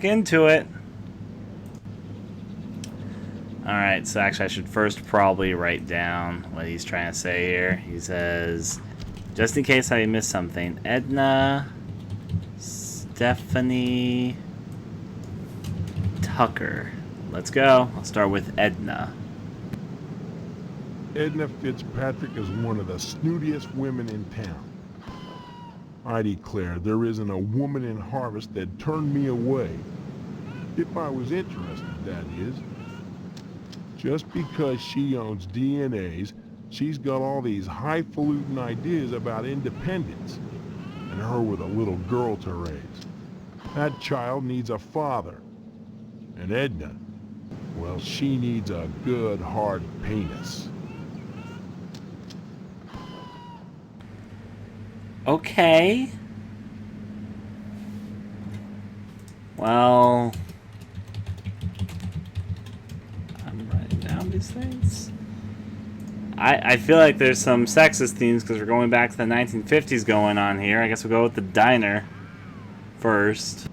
into it. Alright, so actually I should first probably write down what he's trying to say here. He says, just in case I missed something, Edna, Stephanie, Tucker. Let's go. I'll start with Edna. Edna Fitzpatrick is one of the snootiest women in town. I declare there isn't a woman in Harvest that'd turn me away. If I was interested, that is. Just because she owns DNAs, she's got all these highfalutin ideas about independence, and her with a little girl to raise. That child needs a father. And Edna, well, she needs a good, hard penis. Okay. Well, I'm writing down these things. I feel like there's some sexist themes because we're going back to the 1950s going on here. I guess we'll go with the diner first.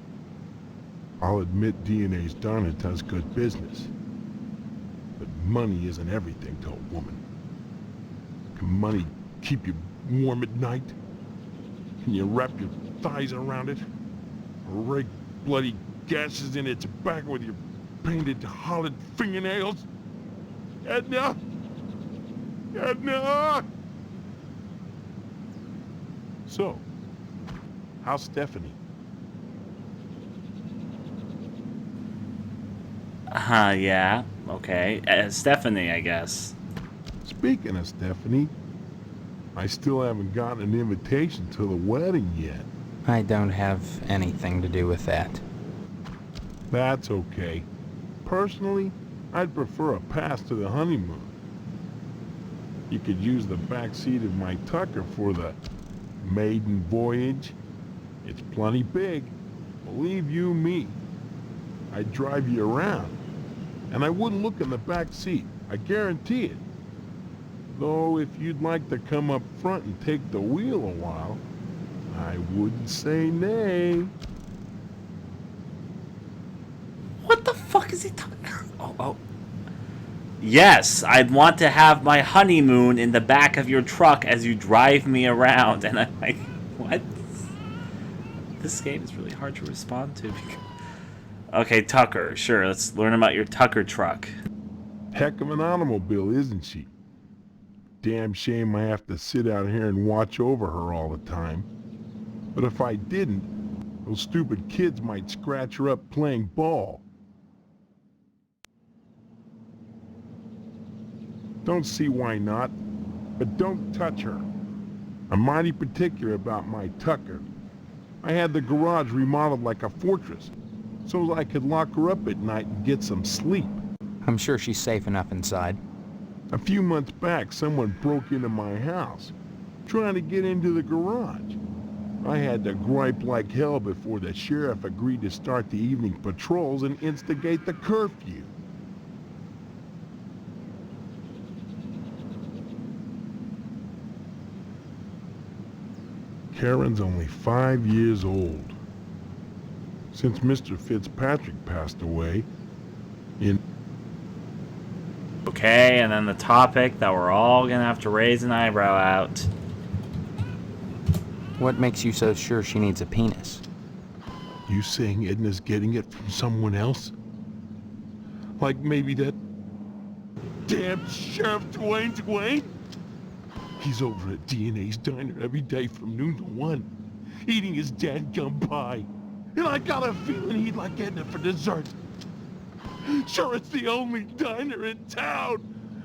I'll admit DNA's diner does good business. But money isn't everything to a woman. Can money keep you warm at night? Can you wrap your thighs around it? Or rake bloody gashes in its back with your painted hollowed fingernails? Edna! Edna! So, how's Stephanie? Yeah, okay. Stephanie, I guess. Speaking of Stephanie, I still haven't gotten an invitation to the wedding yet. I don't have anything to do with that. That's okay. Personally, I'd prefer a pass to the honeymoon. You could use the back seat of my Tucker for the maiden voyage. It's plenty big. Believe you me. I'd drive you around. And I wouldn't look in the back seat. I guarantee it. Though if you'd like to come up front and take the wheel a while, I wouldn't say nay. What the fuck is he talking? Oh. Yes, I'd want to have my honeymoon in the back of your truck as you drive me around. And I'm like, what? This game is really hard to respond to. Okay, Tucker. Sure, let's learn about your Tucker truck. Heck of an automobile, isn't she? Damn shame I have to sit out here and watch over her all the time. But if I didn't, those stupid kids might scratch her up playing ball. Don't see why not, but don't touch her. I'm mighty particular about my Tucker. I had the garage remodeled like a fortress, so I could lock her up at night and get some sleep. I'm sure she's safe enough inside. A few months back, someone broke into my house, trying to get into the garage. I had to gripe like hell before the sheriff agreed to start the evening patrols and instigate the curfew. Karen's only 5 years old. Since Mr. Fitzpatrick passed away, in... Okay, and then the topic that we're all gonna have to raise an eyebrow at. What makes you so sure she needs a penis? You saying Edna's getting it from someone else? Like maybe that damn Sheriff Dwayne? He's over at DNA's diner every day from noon to 1, eating his dadgum pie. And I got a feeling he'd like Edna for dessert. Sure, it's the only diner in town,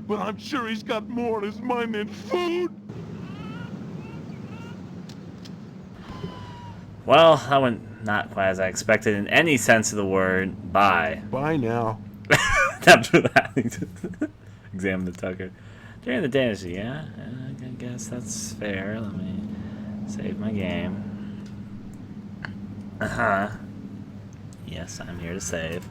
but I'm sure he's got more on his mind than food. Well, that went not quite as I expected in any sense of the word. Bye. Bye now. After that, examine the Tucker. During the dynasty, yeah? I guess that's fair. Let me save my game. Yes, I'm here to save.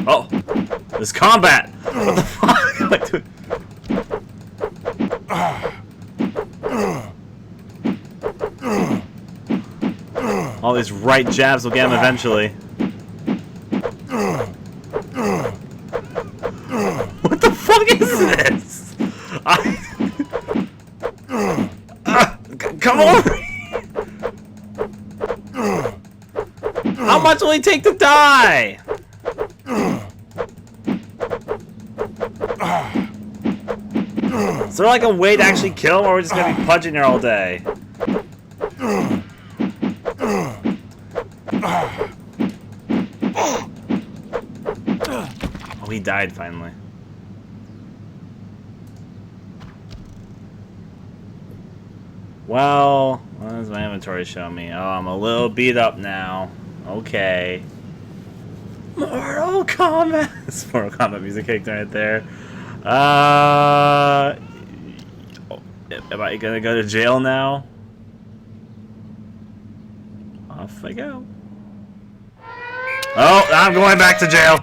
Oh! There's combat! What the fuck am I doing? All these right jabs will get him eventually. What the fuck is this? Come on! How much will he take to die? Is there like a way to actually kill him, or are we just gonna be punching here all day? Oh, he died finally. Well, what does my inventory show me? Oh, I'm a little beat up now. Okay. Mortal Kombat! This Mortal Kombat music kicked right there. Am I gonna go to jail now? Off I go. Oh, I'm going back to jail.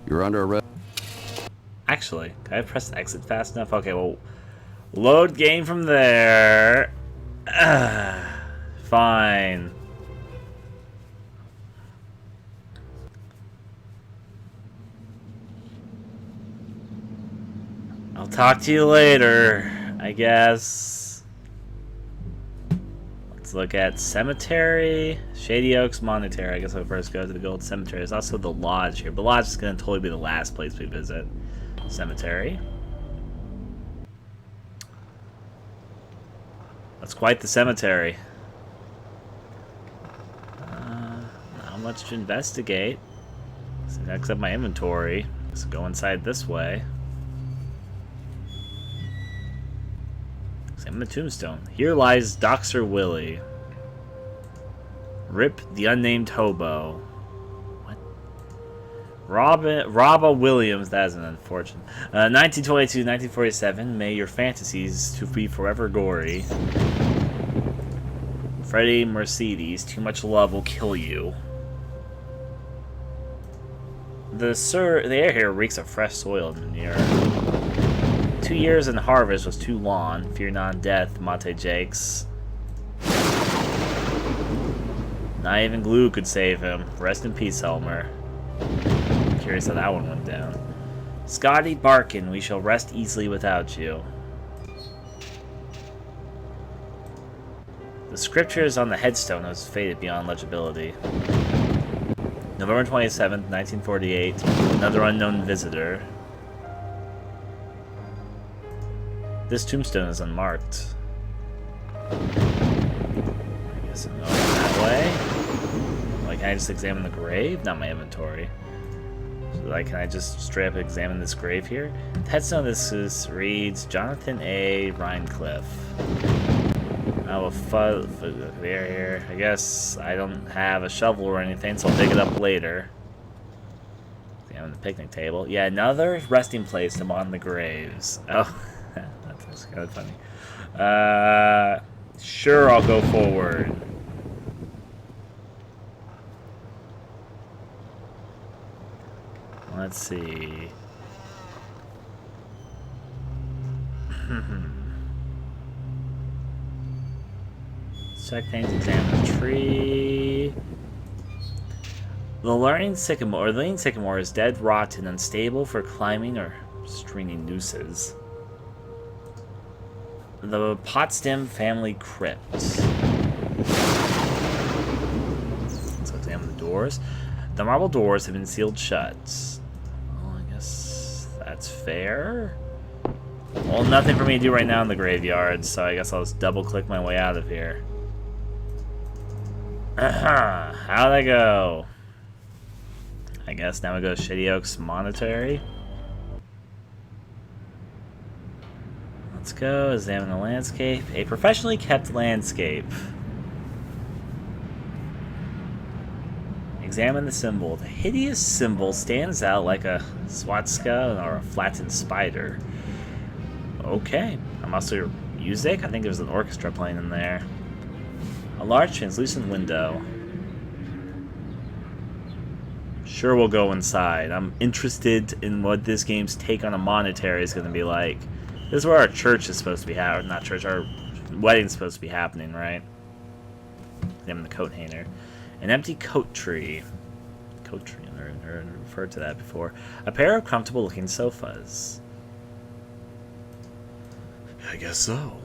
You're under arrest. Actually, can I press exit fast enough? Okay, well, load game from there. Fine. I'll talk to you later, I guess. Let's look at Cemetery. Shady Oaks Monetary. I guess I'll first go to the Gold Cemetery. There's also the Lodge here. The Lodge is going to totally be the last place we visit. Cemetery. That's quite the cemetery. Not much to investigate. So except my inventory. Let's go inside this way. Examine the tombstone. Here lies Dr. Willie. Rip the unnamed hobo. What? Robba Williams. That is an unfortunate. 1922, 1947. May your fantasies to be forever gory. Freddie Mercedes. Too much love will kill you. The air here reeks of fresh soil in the air. 2 years in harvest was too long. Fear non-death, Monte Jakes. Not even glue could save him. Rest in peace, Elmer. Curious how that one went down. Scotty Barkin, we shall rest easily without you. The scriptures on the headstone has faded beyond legibility. November 27th, 1948. Another unknown visitor. This tombstone is unmarked. I guess I'm going that way. Like, can I just examine the grave? Not my inventory. So, like, can I just straight up examine this grave here? The headstone reads Jonathan A. Rhinecliffe. I will here. I guess I don't have a shovel or anything, so I'll dig it up later. Examine the picnic table. Yeah, another resting place among the graves. Oh. That's kind of funny. Sure, I'll go forward. Let's see. Check things, examine the tree. The leaning sycamore is dead, rotten, unstable for climbing or stringing nooses. The Potsdam family crypt. Let's examine the doors. The marble doors have been sealed shut. Well, I guess that's fair. Well, nothing for me to do right now in the graveyard, so I guess I'll just double-click my way out of here. How'd I go? I guess now we go to Shady Oaks Monetary. Let's go, examine the landscape. A professionally kept landscape. Examine the symbol. The hideous symbol stands out like a swastika or a flattened spider. Okay. I'm also music. I think there's an orchestra playing in there. A large translucent window. Sure, we'll go inside. I'm interested in what this game's take on a monetary is going to be like. This is where our church is supposed to be at. Not church, our Wedding's supposed to be happening, right? Examine the coat hanger. An empty coat tree. Coat tree, I've never referred to that before. A pair of comfortable looking sofas. I guess so.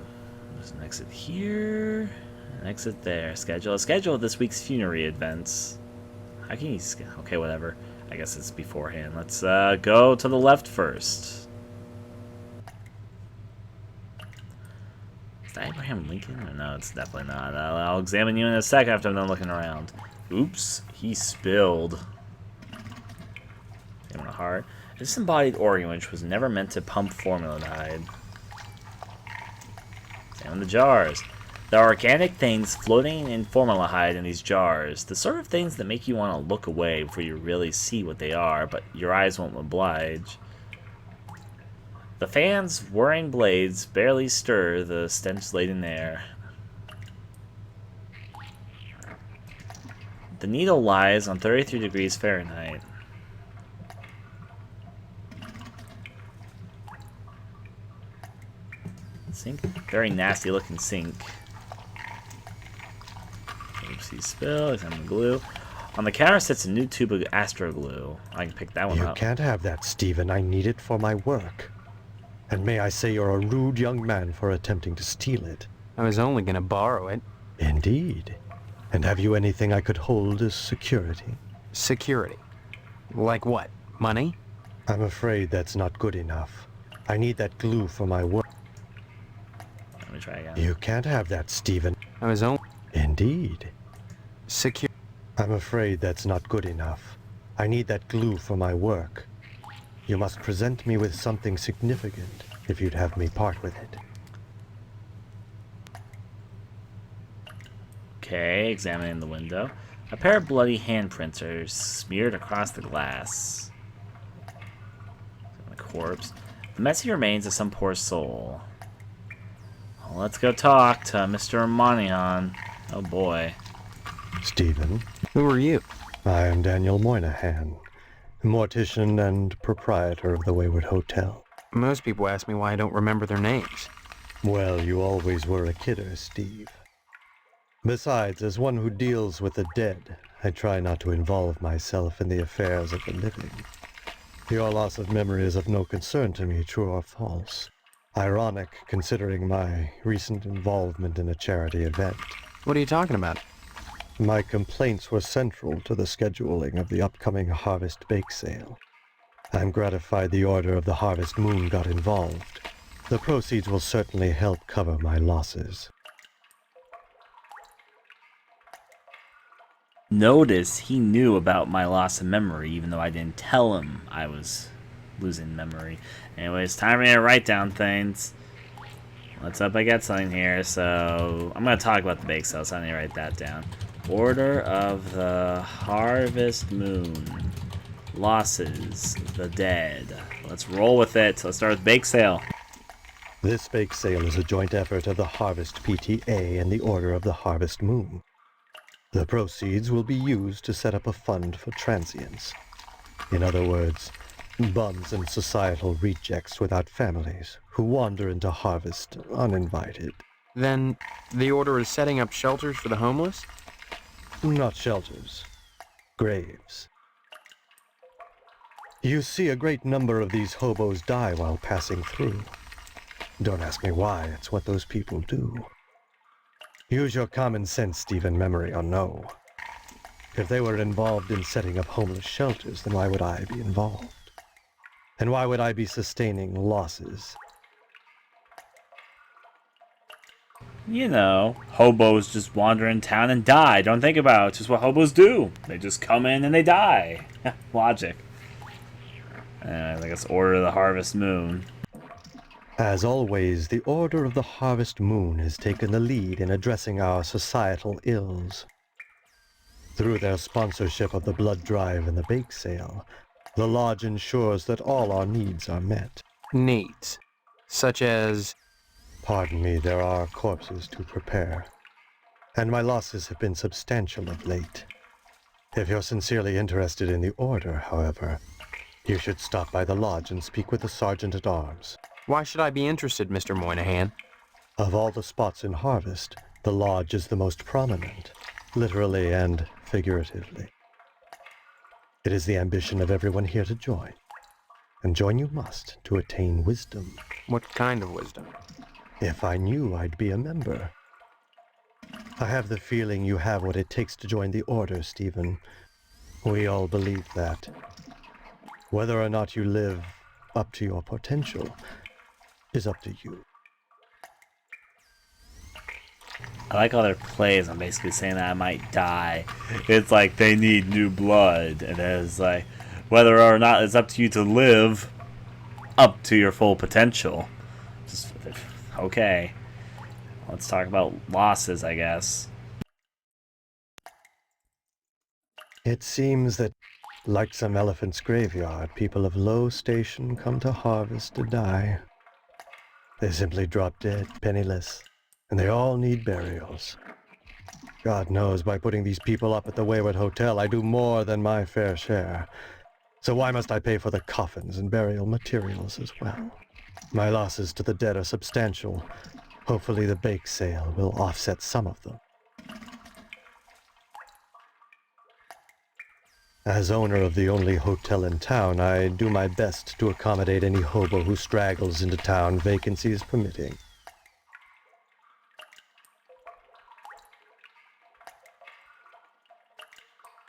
There's an exit here. An exit there. Schedule this week's funerary events. How can you... Okay, whatever. I guess it's beforehand. Let's go to the left first. Is that Abraham Lincoln? Or no, it's definitely not. I'll examine you in a sec after I'm done looking around. Oops, he spilled. Examine the heart. A disembodied organ which was never meant to pump formaldehyde. Examine the jars. There are organic things floating in formaldehyde in these jars. The sort of things that make you want to look away before you really see what they are, but your eyes won't oblige. The fan's whirring blades barely stir the stench-laden air. The needle lies on 33 degrees Fahrenheit. Sink? Very nasty looking sink. Oopsie spill, examine the glue. On the counter sits a new tube of astro glue. I can pick that one up. You can't have that, Stephen. I need it for my work. And may I say you're a rude young man for attempting to steal it. I was only gonna borrow it. Indeed. And have you anything I could hold as security? Security. Like what? Money? I'm afraid that's not good enough. I need that glue for my work. Let me try again. You can't have that, Stephen. I was only... Indeed. Secure... I'm afraid that's not good enough. I need that glue for my work. You must present me with something significant if you'd have me part with it. Okay, examining the window. A pair of bloody handprints are smeared across the glass. A corpse. The messy remains of some poor soul. Well, let's go talk to Mr. Moynihan. Oh boy. Stephen, Who are you? I am Daniel Moynihan, mortician and proprietor of the Wayward Hotel. Most people ask me why I don't remember their names. Well, you always were a kidder, Steve. Besides, as one who deals with the dead, I try not to involve myself in the affairs of the living. Your loss of memory is of no concern to me, true or false. Ironic, considering my recent involvement in a charity event. What are you talking about? My complaints were central to the scheduling of the upcoming Harvest Bake Sale. I'm gratified the Order of the Harvest Moon got involved. The proceeds will certainly help cover my losses. Notice he knew about my loss of memory, even though I didn't tell him I was losing memory. Anyways, time for me to write down things. Let's hope I get something here. So I'm going to talk about the bake sale, so I need to write that down. Order of the Harvest Moon. Losses. The dead. Let's roll with it. Let's start with bake sale. This bake sale is a joint effort of the Harvest PTA and the Order of the Harvest Moon. The proceeds will be used to set up a fund for transients. In other words, bums and societal rejects without families who wander into Harvest uninvited. Then, the Order is setting up shelters for the homeless? Not shelters. Graves. You see a great number of these hobos die while passing through. Don't ask me why, it's what those people do. Use your common sense, Stephen, memory or no. If they were involved in setting up homeless shelters, then why would I be involved? And why would I be sustaining losses? You know, hobos just wander in town and die. Don't think about it. It's just what hobos do. They just come in and they die. Logic. I guess Order of the Harvest Moon. As always, the Order of the Harvest Moon has taken the lead in addressing our societal ills. Through their sponsorship of the blood drive and the bake sale, the lodge ensures that all our needs are met. Needs. Such as... Pardon me, there are corpses to prepare. And my losses have been substantial of late. If you're sincerely interested in the Order, however, you should stop by the lodge and speak with the Sergeant-at-Arms. Why should I be interested, Mr. Moynihan? Of all the spots in Harvest, the lodge is the most prominent, literally and figuratively. It is the ambition of everyone here to join, and join you must to attain wisdom. What kind of wisdom? If I knew I'd be a member. I have the feeling you have what it takes to join the Order, Stephen. We all believe that. Whether or not you live up to your potential is up to you. I like all their plays. I'm basically saying that I might die. It's like they need new blood, and it's like whether or not it's up to you to live up to your full potential. Just okay. Let's talk about losses, I guess. It seems that, like some elephant's graveyard, people of low station come to Harvest to die. They simply drop dead, penniless, and they all need burials. God knows, by putting these people up at the Wayward Hotel, I do more than my fair share. So why must I pay for the coffins and burial materials as well? My losses to the dead are substantial. Hopefully the bake sale will offset some of them. As owner of the only hotel in town, I do my best to accommodate any hobo who straggles into town, vacancies permitting.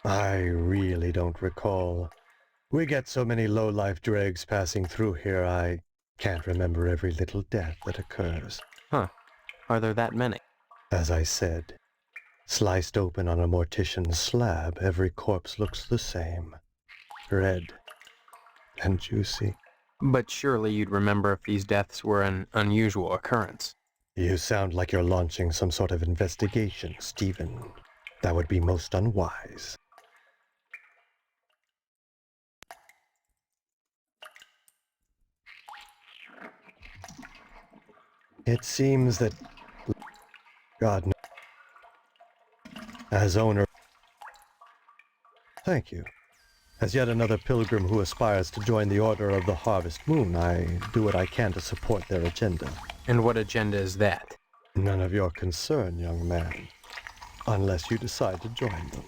I really don't recall. We get so many low-life dregs passing through here, I can't remember every little death that occurs. Huh. Are there that many? As I said, sliced open on a mortician's slab, every corpse looks the same. Red and juicy. But surely you'd remember if these deaths were an unusual occurrence. You sound like you're launching some sort of investigation, Stephen. That would be most unwise. It seems that... God knows. As owner... Thank you. As yet another pilgrim who aspires to join the Order of the Harvest Moon, I do what I can to support their agenda. And what agenda is that? None of your concern, young man. Unless you decide to join them.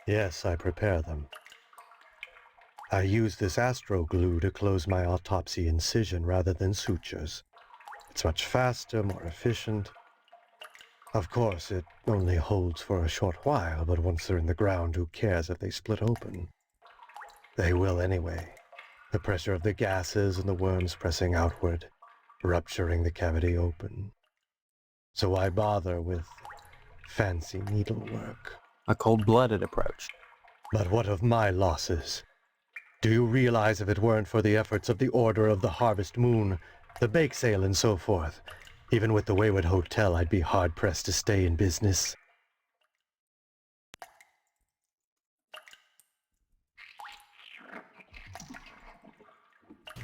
Yes, I prepare them. I use this astro glue to close my autopsy incision rather than sutures. It's much faster, more efficient. Of course, it only holds for a short while, but once they're in the ground, who cares if they split open? They will anyway. The pressure of the gases and the worms pressing outward, rupturing the cavity open. So why bother with fancy needlework? A cold-blooded approach. But what of my losses? Do you realize if it weren't for the efforts of the Order of the Harvest Moon, the bake sale and so forth, even with the Wayward Hotel, I'd be hard-pressed to stay in business?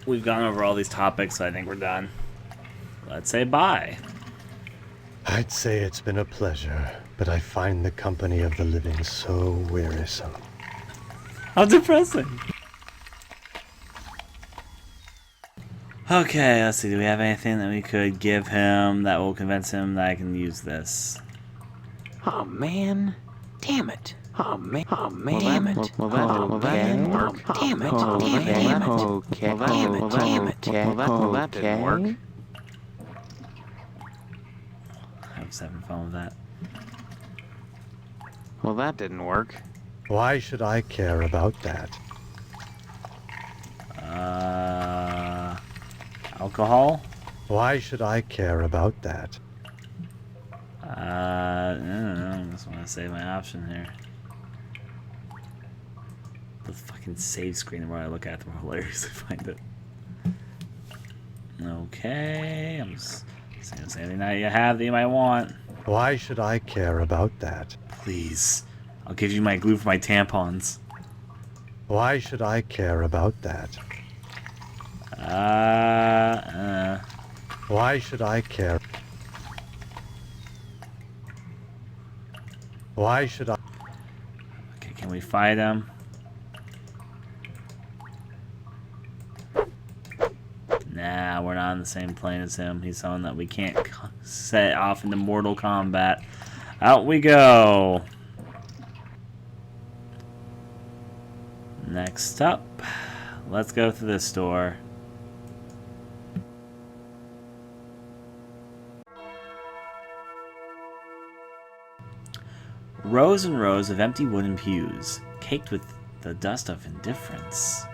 We've gone over all these topics, so I think we're done. Let's say bye. I'd say it's been a pleasure, but I find the company of the living so wearisome. How depressing. Okay, let's see. Do we have anything that we could give him that will convince him that I can use this? Oh man. Damn it. Oh man. Oh man. Damn it. That didn't work. Damn it. Oh, Damn it. okay. Damn it. Damn it. Well, that didn't work. I was having fun with that. Well, that didn't work. Why should I care about that? Alcohol? Why should I care about that? I don't know. I just want to save my option here. The fucking save screen where I look at it will hilariously find it. Okay, I'm just saying anything that you have that you might want. Why should I care about that? Please. I'll give you my glue for my tampons. Why should I care about that? Why should I care? Why should I? Okay, can we fight him? on the same plane as him. He's someone that we can't set off into mortal combat. Out we go. Next up, let's go through this door. Rows and rows of empty wooden pews, caked with the dust of indifference.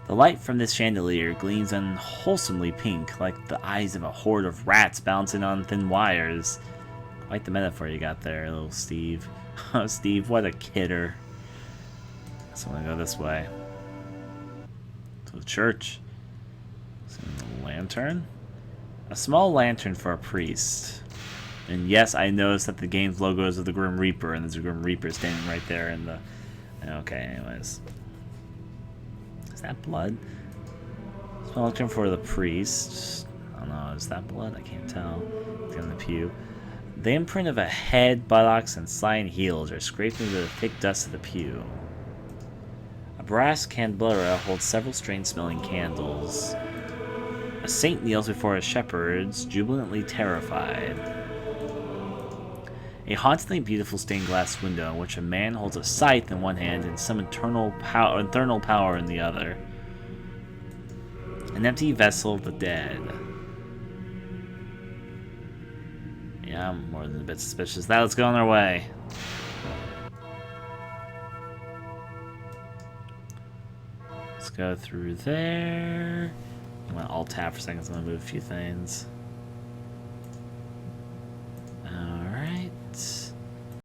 The light from this chandelier gleams unwholesomely pink, like the eyes of a horde of rats bouncing on thin wires. Quite the metaphor you got there, little Steve. Oh, Steve, what a kidder. So I'm gonna go this way. To the church. So a lantern? A small lantern for a priest. And yes, I noticed that the game's logo is of the Grim Reaper, and there's a Grim Reaper standing right there in the... Okay, anyways. Is that blood? Small lantern for the priest. I don't know, is that blood? I can't tell. It's in the pew. The imprint of a head, buttocks, and sliding heels are scraped into the thick dust of the pew. A brass candelabra holds several strange-smelling candles. A saint kneels before his shepherds, jubilantly terrified. A hauntingly beautiful stained glass window in which a man holds a scythe in one hand and some infernal power in the other. An empty vessel of the dead. Yeah, I'm more than a bit suspicious. Now let's go on our way. Let's go through there. I'm gonna alt tab for a second, so I'm gonna move a few things.